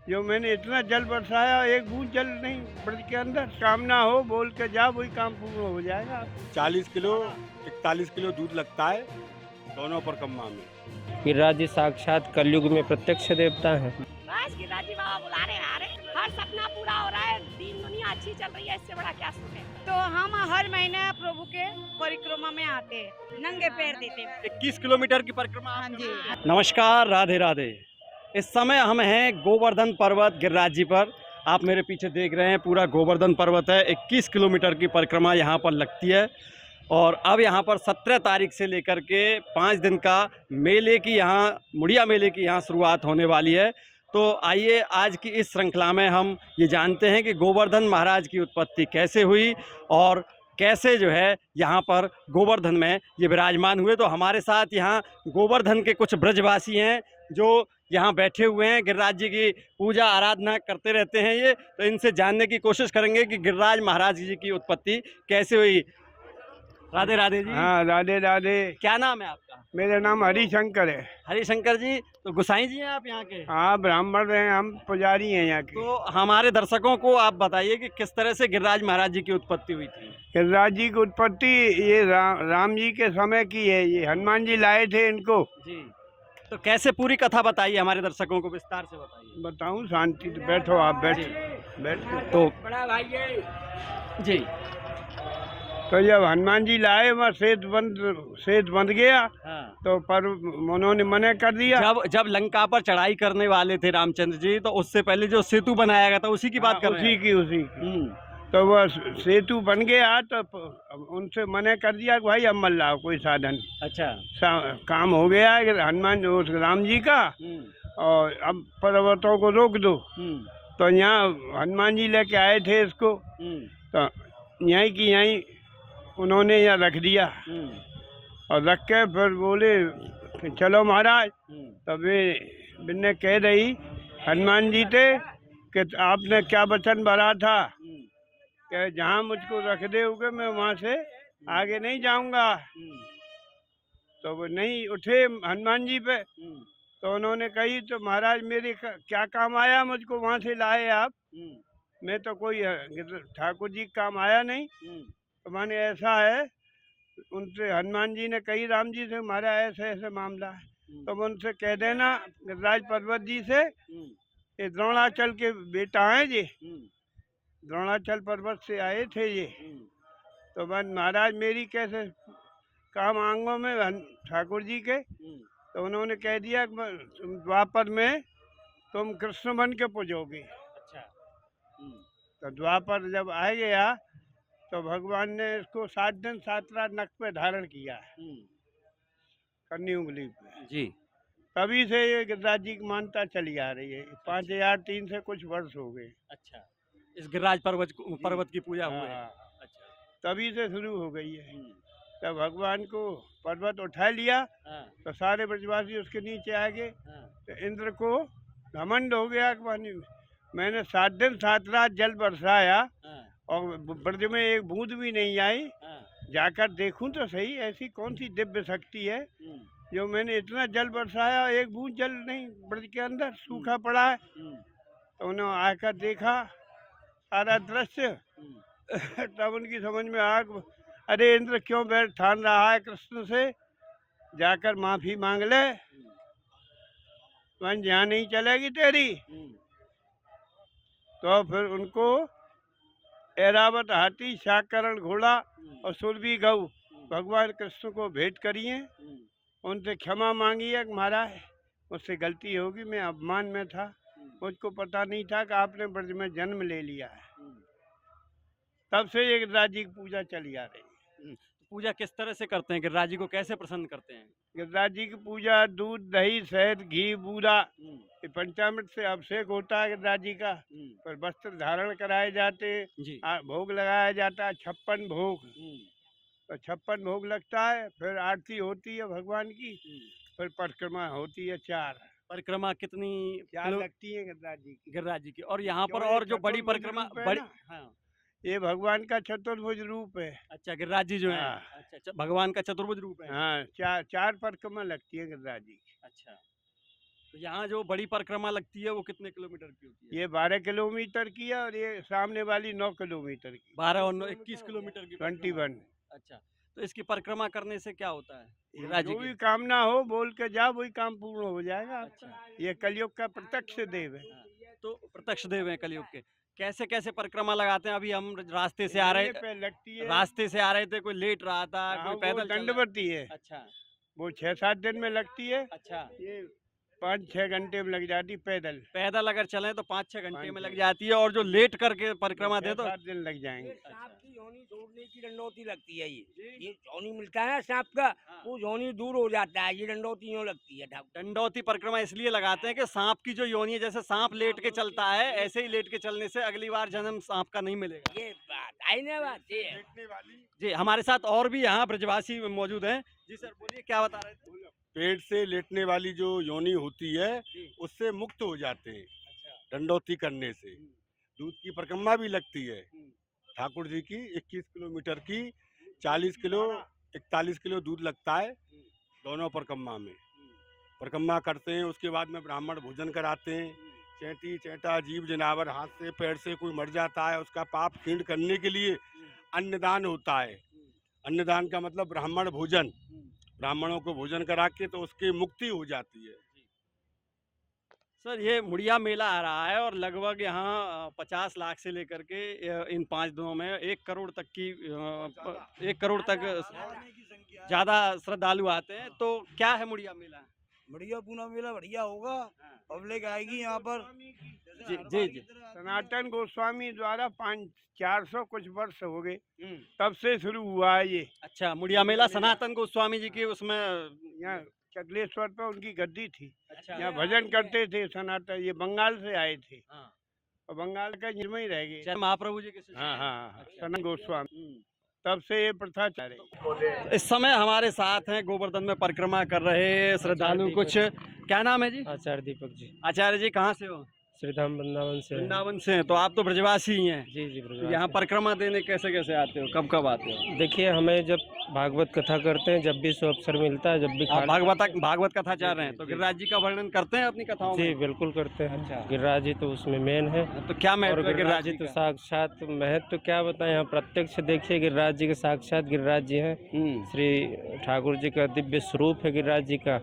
जो मैंने इतना जल बरसाया, एक बूंद जल नहीं ब्रज के अंदर। कामना हो बोल के जा, वही काम पूर्ण हो जाएगा। 40 किलो 41 किलो दूध लगता है दोनों परिक्रमा में। गिरिराज जी साक्षात कलयुग में प्रत्यक्ष देवता हैं। बस गिरिराज जी बाबा बुला रहे आ रहे, हर सपना पूरा हो रहा है, दीन दुनिया अच्छी चल रही है, इससे बड़ा क्या सुख है। तो हम हर महीने प्रभु के परिक्रमा में आते हैं, नंगे पैर देते हैं। 21 किलोमीटर की परिक्रमा। हाँ जी। नमस्कार, राधे राधे। इस समय हम हैं गोवर्धन पर्वत गिरिराज जी पर। आप मेरे पीछे देख रहे हैं, पूरा गोवर्धन पर्वत है। 21 किलोमीटर की परिक्रमा यहाँ पर लगती है और अब यहाँ पर 17 तारीख से लेकर के 5 दिन का मेले की, यहाँ मुड़िया मेले की यहाँ शुरुआत होने वाली है। तो आइए आज की इस श्रृंखला में हम ये जानते हैं कि गोवर्धन महाराज की उत्पत्ति कैसे हुई और कैसे जो है यहाँ पर गोवर्धन में ये विराजमान हुए। तो हमारे साथ यहाँ गोवर्धन के कुछ ब्रजवासी हैं जो यहाँ बैठे हुए हैं, गिरिराज जी की पूजा आराधना करते रहते हैं ये। तो इनसे जानने की कोशिश करेंगे कि गिरिराज महाराज जी की उत्पत्ति कैसे हुई। राधे राधे जी। हाँ, राधे राधे। क्या नाम है आपका? मेरा नाम हरिशंकर है। हरिशंकर जी। तो गोसाई जी हैं आप यहाँ के? हाँ, ब्राह्मण हैं, हम पुजारी हैं यहाँ के। तो हमारे दर्शकों को आप बताइए कि किस तरह से गिरिराज महाराज जी की उत्पत्ति हुई थी। गिरिराज जी की उत्पत्ति ये राम जी के समय की है। ये हनुमान जी लाए थे इनको। जी। तो कैसे, पूरी कथा बताइए हमारे दर्शकों को, विस्तार से बताइए। बताऊं? शांति से बैठो, आप बैठो। तो बड़ा भाई जी। तो जब हनुमान जी लाए, वहाँ सेत बंद गया। हाँ। तो पर उन्होंने मना कर दिया। जब लंका पर चढ़ाई करने वाले थे रामचंद्र जी, तो उससे पहले जो सेतु बनाया गया था उसी की बात कर रहे हैं। उसी की। तो वह सेतु बन गया तो उनसे मना कर दिया कि भाई अब मत लाओ कोई साधन। अच्छा। काम हो गया है हनुमान उस राम जी का, और अब पर्वतों को रोक दो। तो यहाँ हनुमान जी लेके आए थे इसको। तो यहीं की यहीं उन्होंने यहाँ रख दिया और रख के फिर बोले कि चलो महाराज। तब वे कह रही हनुमान जी थे कि आपने क्या वचन भरा था कि जहाँ मुझको रख दोगे मैं वहाँ से आगे नहीं जाऊंगा। तो वो नहीं उठे हनुमान जी पे। तो उन्होंने कही तो महाराज मेरे क्या काम आया, मुझको वहाँ से लाए आप। मैं तो कोई ठाकुर जी का काम आया नहीं। तो माने ऐसा है, उनसे हनुमान जी ने कही राम जी से हमारा ऐसे ऐसे मामला है। तो उनसे कह देना गिरिराज पर्वत जी से, ये द्रोणाचल के बेटा हैं जी, द्रोणाचल पर्वत से आए थे ये। तो महाराज मेरी कैसे काम आंगों में ठाकुर जी के। तो उन्होंने कह दिया कि द्वापर में तुम कृष्ण बन के पूजोगे। अच्छा। तो द्वापर जब आ गया तो भगवान ने इसको 7 दिन 7 रात नक पे धारण किया है, कन्नी उंगली पे जी। तभी से ये गिरिराज जी की मान्यता चली आ रही है। 5003 से कुछ वर्ष हो गए। अच्छा। इस गिरिराज पर्वत की पूजा हुई है। हाँ, अच्छा। तभी से शुरू हो गई है। तब भगवान को पर्वत उठा लिया। तो सारे ब्रजवासी उसके नीचे आ गए। तो इंद्र को घमंड हो गया कि मैंने 7 दिन 7 रात जल बरसाया और ब्रज में एक बूंद भी नहीं आई। जाकर देखूं तो सही, ऐसी कौन सी दिव्य शक्ति है जो मैंने इतना जल बरसाया, एक बूंद जल नहीं ब्रज के अंदर सूखा पड़ा है। तो उन्होंने आकर देखा सारा दृश्य। तब उनकी समझ में आ, अरे इंद्र क्यों बैठ ठान रहा है कृष्ण से, जाकर माफी मांग ले, मन यहाँ नहीं चलेगी तेरी। तो फिर उनको ऐरावत हाथी, शाकरण घोड़ा और सुरभि गऊ भगवान कृष्ण को भेंट करिए। उनसे क्षमा मांगिए कि महाराज मुझसे गलती होगी, मैं अपमान में था, मुझको पता नहीं था कि आपने ब्रज में जन्म ले लिया है। तब से ये गिरिराज जी की पूजा चली आ रही है। पूजा किस तरह से करते हैं, गिरिराज जी को कैसे प्रसन्न करते हैं? गिरिराज जी की पूजा दूध, दही, शहद, घी, बूरा, ये पंचामृत से अभिषेक होता है गिरिराज जी का। पर वस्त्र धारण कराए जाते, भोग लगाया जाता है 56 भोग। तो 56 भोग लगता है, फिर आरती होती है भगवान की, फिर परिक्रमा होती है 4। परिक्रमा कितनी 4 लगती है गिरिराज जी की। और यहाँ पर और जो बड़ी परिक्रमा बड़ी, हाँ, ये भगवान का चतुर्भुज रूप है। अच्छा, गिरिराज जी जो है। अच्छा, भगवान का चतुर्भुज रूप है। हाँ, 4 परिक्रमा लगती है गिरिराज जी की। अच्छा। तो यहाँ जो बड़ी परिक्रमा लगती है वो कितने किलोमीटर की होती है? ये 12 किलोमीटर की है और ये सामने वाली 9 किलोमीटर की, 12 और 9 21 किलोमीटर की परिक्रमा। 21। अच्छा, तो इसकी परिक्रमा करने से क्या होता है? जो राज्य भी की कामना हो बोल के जा, वही काम पूर्ण हो जाएगा आपका। अच्छा। ये कलयुग का प्रत्यक्ष देव है। हाँ, तो प्रत्यक्ष देव हैं कलयुग के। कैसे कैसे परिक्रमा लगाते हैं? अभी हम रास्ते से आ ये रहे पे लगती है। रास्ते से आ रहे थे, कोई लेट रहा था, हाँ, कोई वो पैदल चल रहा- दंडवती है, अच्छा वो 6-7 दिन में लगती है। अच्छा। ये 5-6 घंटे में लग जाती पैदल। पैदल अगर चलें तो 5-6 घंटे 5-6 में लग जाती है, और जो लेट करके परिक्रमा दे तो 7 दिन लग जाएंगे। सांप की योनि जोड़ने की डंडौती लगती है ये जोनी मिलता है सांप का, वो जोनी दूर हो जाता है, ये डंडौती यूं लगती है। दंडौती परिक्रमा इसलिए लगाते हैं कि सांप की जो योनि है, जैसे सांप लेट के चलता है, ऐसे ही लेट के चलने से अगली बार जन्म सांप का नहीं मिलेगा। ये बात आई ना, बात ये है। जी, हमारे साथ और भी यहाँ ब्रजवासी मौजूद हैं। जी सर, बोलिए क्या बता रहे थे? पेट से लेटने वाली जो योनि होती है उससे मुक्त हो जाते हैं दंडौती करने से। दूध की परिक्रमा भी लगती है ठाकुर जी की, 21 किलोमीटर की, 40 किलो 41 किलो दूध लगता है दोनों परिक्रमा में। परिक्रमा करते हैं, उसके बाद में ब्राह्मण भोजन कराते हैं। चैंटी चैंटा जीव जनावर हाथ से पैर से कोई मर जाता है, उसका पाप क्षीण करने के लिए अन्नदान होता है। अन्नदान का मतलब ब्राह्मण भोजन, ब्राह्मणों को भोजन करा के तो उसकी मुक्ति हो जाती है। सर, ये मुड़िया मेला आ रहा है और लगभग यहाँ 50 लाख से लेकर के इन 5 दिनों में 1 करोड़ तक की 1 करोड़ तक ज़्यादा श्रद्धालु आते हैं। तो क्या है मुड़िया मेला? बढ़िया पूना मेला बढ़िया होगा, पब्लिक आएगी यहाँ पर। जी जी जी। सनातन गोस्वामी द्वारा 400 कुछ वर्ष हो गए, तब से शुरू हुआ है ये। अच्छा, मुड़िया मेला सनातन गोस्वामी जी की उसमें यहाँ चकलेश्वर पर उनकी गद्दी थी, अच्छा यहाँ भजन करते थे सनातन। ये बंगाल से आए थे हाँ। और बंगाल का निर्मय ही रह गए। चाहे महाप्रभु जी के शिष्य हाँ हैं। हाँ, अच्छा। सनातन गोस्वामी, तब से ये प्रथा चल रही। इस समय हमारे साथ हैं गोवर्धन में परिक्रमा कर रहे श्रद्धालु कुछ। क्या नाम है जी? आचार्य दीपक जी, आचार्य जी, कहाँ से हो? श्रीधाम वृंदावन से हैं। वृंदावन से हैं, तो आप तो ब्रजवासी ही हैं। जी जी, तो ब्रजवासी। यहाँ परिक्रमा देने कैसे कैसे आते हो, कब कब आते हो? देखिए, हमें जब भागवत कथा करते हैं, जब भी सो अवसर मिलता है, जब भी आप खाली- भागवत कथा चाह रहे हैं, तो जी। गिरिराज जी का वर्णन करते हैं अपनी कथाओं जी में? बिल्कुल करते हैं। अच्छा। गिरिराज जी तो उसमें मेन है। तो क्या और महत्व है गिरिराज गिरिराज जी जी तो का? साक्षात महत्व क्या बताएं, यहाँ प्रत्यक्ष देखिए गिरिराज जी के साक्षात गिरिराज जी हैं। श्री ठाकुर जी का दिव्य स्वरूप है गिरिराज जी का।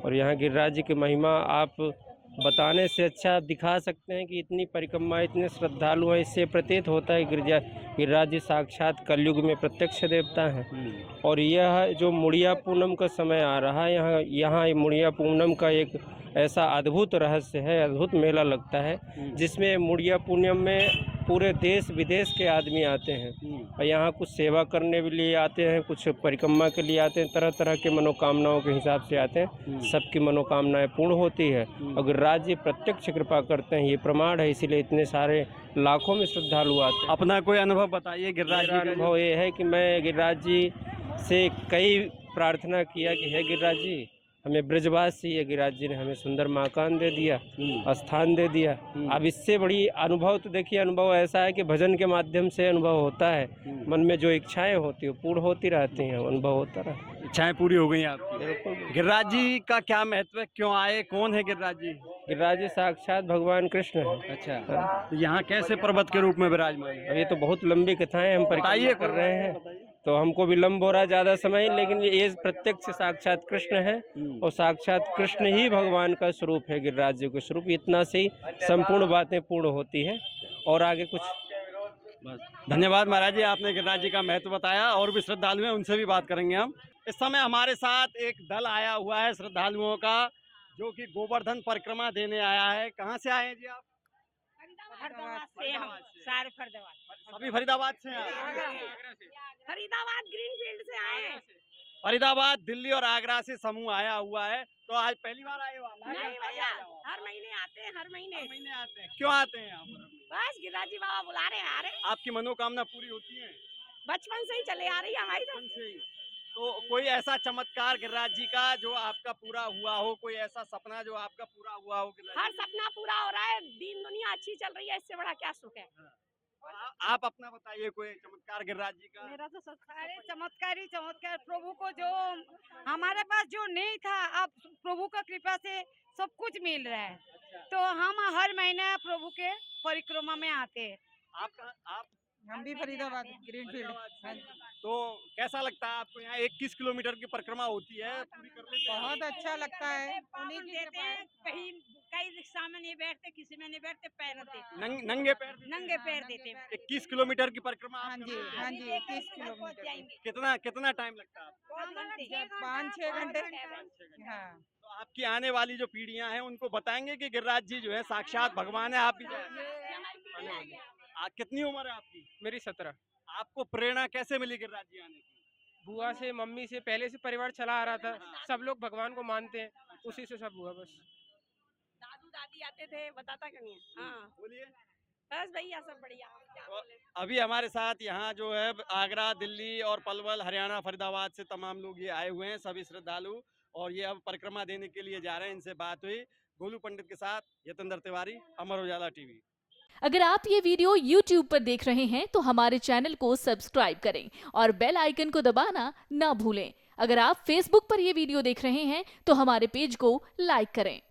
और यहाँ गिरिराज जी की महिमा आप बताने से अच्छा आप दिखा सकते हैं कि इतनी परिक्रमा, इतने श्रद्धालु हैं, इससे प्रतीत होता है गिरिराज जी साक्षात कलयुग में प्रत्यक्ष देवता हैं। और यह जो मुड़िया पूनम का समय आ रहा है, यहाँ मुड़िया पूनम का एक ऐसा अद्भुत रहस्य है, अद्भुत मेला लगता है, जिसमें मुड़िया पूनम में पूरे देश विदेश के आदमी आते हैं और यहाँ कुछ सेवा करने के लिए आते हैं, कुछ परिक्रमा के लिए आते हैं, तरह तरह के मनोकामनाओं के हिसाब से आते हैं। सबकी मनोकामनाएं पूर्ण होती है। अगर राज्य प्रत्यक्ष कृपा करते हैं, ये प्रमाण है, इसीलिए इतने सारे लाखों में श्रद्धालु आते हैं। अपना कोई अनुभव बताइए गिरिराज जी मेरा का। अनुभव ये है कि मैं गिरिराज जी से कई प्रार्थना किया कि हे गिरिराज जी, हमें ब्रजवास चाहिए। गिरिराज जी ने हमें सुंदर मकान दे दिया, स्थान दे दिया। अब इससे बड़ी अनुभव तो देखिए, अनुभव ऐसा है कि भजन के माध्यम से अनुभव होता है। मन में जो इच्छाएं होती है पूर्ण होती रहती हैं, अनुभव होता रहा। इच्छाएं पूरी हो गई आपकी। गिरिराज जी का क्या महत्व है, क्यों आए, कौन है गिरिराज जी? गिरिराज जी साक्षात भगवान कृष्ण है। अच्छा, तो यहाँ कैसे पर्वत के रूप में विराजमान है? अब ये तो बहुत लंबी कथाएं हम परिक्रमा कर रहे हैं, तो हमको विलम्ब हो रहा है ज़्यादा समय, लेकिन ये प्रत्यक्ष साक्षात कृष्ण है और साक्षात कृष्ण ही भगवान का स्वरूप है, गिरिराज जी का स्वरूप। इतना से ही संपूर्ण बातें पूर्ण होती हैं। और आगे कुछ बस धन्यवाद महाराज जी, आपने गिरिराज जी का महत्व बताया। और भी श्रद्धालु हैं, उनसे भी बात करेंगे हम। इस समय हमारे साथ एक दल आया हुआ है श्रद्धालुओं का, जो कि गोवर्धन परिक्रमा देने आया है। कहाँ से आए हैं जी आप? फरीदाबाद से हम सारे फरीदाबाद सभी फरीदाबाद से हैं आप? फरीदाबाद ग्रीनफील्ड से आए हैं। फरीदाबाद, दिल्ली और आगरा से समूह आया हुआ है। तो आज पहली बार आए हो आप? नहीं भैया, हर महीने आते हैं, हर महीने आते हैं। क्यों आते हैं यहाँ पर? बस गिरिराज जी बाबा बुला रहे हैं, आ रहे। आपकी मनोकामना पूरी होती है? बचपन से ही चले आ रही है हमारी तो। तो कोई ऐसा चमत्कार गिरिराज जी का जो आपका पूरा हुआ हो, कोई ऐसा सपना जो आपका पूरा हुआ हो? हर सपना पूरा हो रहा है, दीन दुनिया अच्छी चल रही है, इससे बड़ा क्या सुख है। आप अपना बताइए कोई चमत्कार गिरिराज जी का। मेरा तो सब सारे चमत्कार प्रभु को जो हमारे पास जो नहीं था, अब प्रभु का कृपा से सब कुछ मिल रहा है। तो हम हर महीने प्रभु के परिक्रमा में आते हैं। आप हम भी फरीदाबाद ग्रीनफील्ड। तो कैसा लगता है आपको? यहाँ 21 किलोमीटर की परिक्रमा होती है, पूरी कर लेते हैं? बहुत अच्छा लगता है। उन्हीं की देते हैं, कहीं कई रिक्शा में नहीं बैठते, किसी में नहीं बैठते, पैर देते हैं। नंगे पैर? नंगे पैर देते हैं। 21 किलोमीटर की परिक्रमा आप हाँ कर जी, लेते हैं? हाँ जी, 21 किलोमीटर। कितना टाइम लगता है आपको? 5-6 घंटे। हाँ। तो आपकी आने वाली जो पीढ़ियां हैं उनको बताएंगे कि गिरिराज जी जो है साक्षात भगवान है। आप भी कितनी उम्र है आपकी? मेरी 17। आपको प्रेरणा कैसे मिली गिरिराज जी आने की? बुआ से, मम्मी से, पहले से परिवार चला आ रहा था। सब लोग भगवान को मानते हैं, उसी से सब हुआ बस। दादू दादी आते थे, बताता क्यों नहीं है? हाँ बोलिए। बस भैया सब बढ़िया। क्या तो बोले? अभी हमारे साथ यहाँ जो है आगरा, दिल्ली और पलवल, हरियाणा, फरीदाबाद से तमाम लोग ये आए हुए हैं, सभी श्रद्धालु, और ये अब परिक्रमा देने के लिए जा रहे हैं। इनसे बात हुई गोलू पंडित के साथ। यतेंद्र तिवारी, अमर उजाला टीवी। अगर आप ये वीडियो YouTube पर देख रहे हैं तो हमारे चैनल को सब्सक्राइब करें और बेल आइकन को दबाना ना भूलें। अगर आप Facebook पर ये वीडियो देख रहे हैं तो हमारे पेज को लाइक करें।